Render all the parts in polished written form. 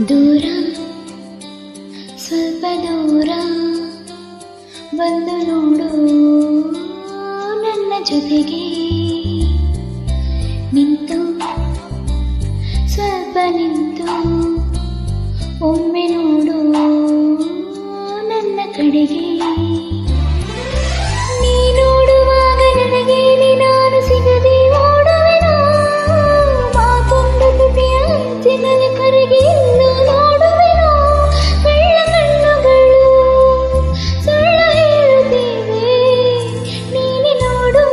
ದೂರ ಸ್ವಲ್ಪ ದೂರ ಬಂದು ನೋಡು ನನ್ನ ಜೊತೆಗೆ ನಿಂತು ಸ್ವಲ್ಪ ನಿಂತು ಒಮ್ಮೆ ನೋಡು ನನ್ನ ಕಡೆಗೆ ನೀ ನೋಡುವಾಗ ನನಗೆ ನಾನು ಸಿಗದೆ ಓಡುವೆನೋ ಮಾತೊಂದು ತುಟಿಯ ಅಂಚಿನಲ್ಲಿ ಕರಗಿ ಇನ್ನು ನೋಡುವೆನೋ ಕಳ್ಳ ಕಣ್ಣುಗಳು ಸುಳ್ಳು ಹೇಳುತ್ತಿವೆ ನೀನೆ ನೋಡು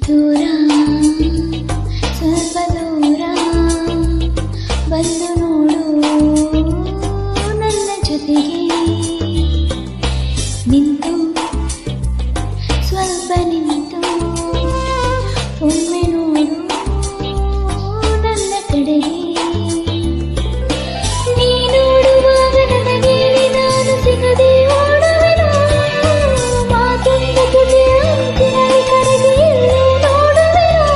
ದೂರ ಸ್ವಲ್ಪ ದೂರ ಬಂದು ನೋಡು ನನ್ನ ಜೊತೆಗೆ ನಿಂತು ಸ್ವಲ್ಪ ನಿಂತು ಒಮ್ಮೆ ನೋಡು ನನ್ನ ಕಡೆಗೆ ನೀ ನೋಡುವಾಗ ನನಗೆ ನಾನು ಸಿಗದೆ ಓಡುವೆನೋ ಮಾತೊಂದು ತುಟಿಯ ಅಂಚಿನಲ್ಲಿ ಕರಗಿ ಇನ್ನು ನೋಡುವೆನೋ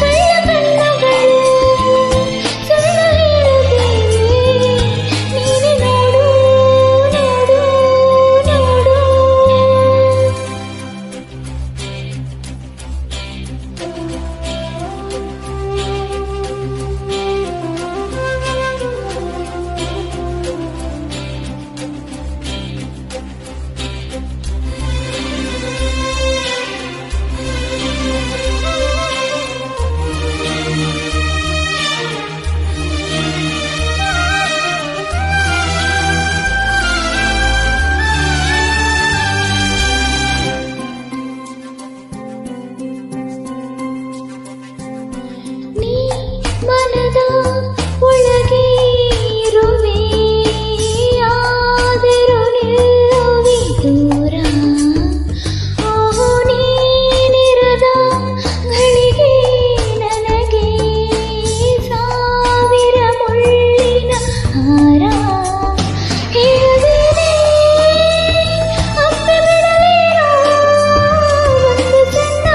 ಕಳ್ಳ ಕಣ್ಣುಗಳು ಸುಳ್ಳು ಹೇಳುತ್ತಿವೆ ನೀನೆ ನೋಡು ನೋಡು ನೋಡು ನೀ ಮನದ ಒಳಗೆ ಇರುವೆ ಆದರೂ ನಿಲ್ಲುವೆ ದೂರ ಓಹೋ ನೀನಿರದ ಗಳಿಗೆ ನನಗೆ ಸಾವಿರ ಮುಳ್ಳಿನ ಹಾರ ಹೇಳುತ್ತೇನೆ ಅಪ್ಪೆ ಬಿಡಲೇನೋ ಒಂದು ಸಣ್ಣ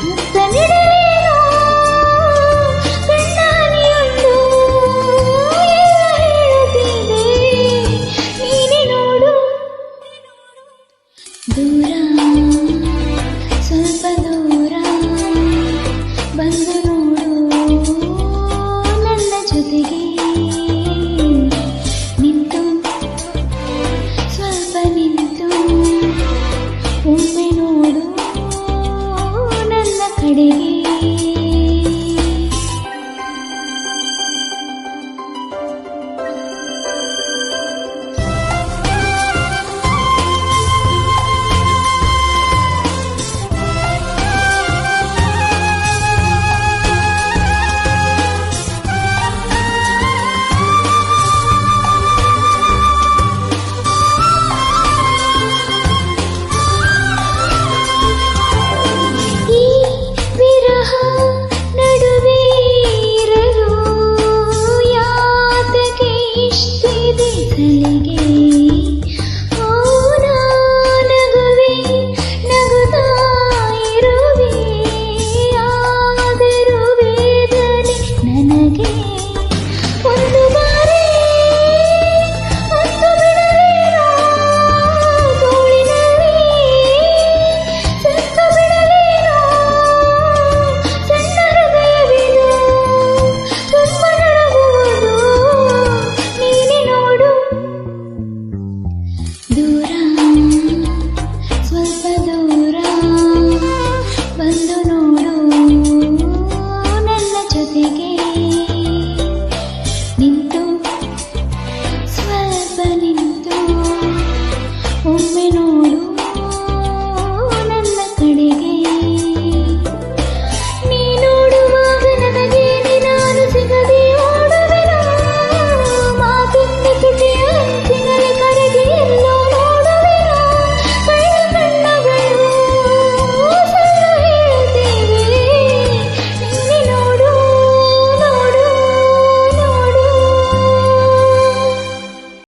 ಮುತ್ತ ನೀಡಲೇನೋ ಕಣ್ಣಾನಿಯೊಂದು ಎಲ್ಲ ಹೇಳುತ್ತಿದೆ ನೀನೆ ನೋಡು ದೂರ ಸ್ವಲ್ಪ ದೂರ ಬಂದು ನೋಡು ನನ್ನ ಜೊತೆಗೆ ನಿಂತು ಸ್ವಲ್ಪ ನಿಂತು ಒಮ್ಮೆ ನೋಡು ನನ್ನ ಕಡೆಗೆ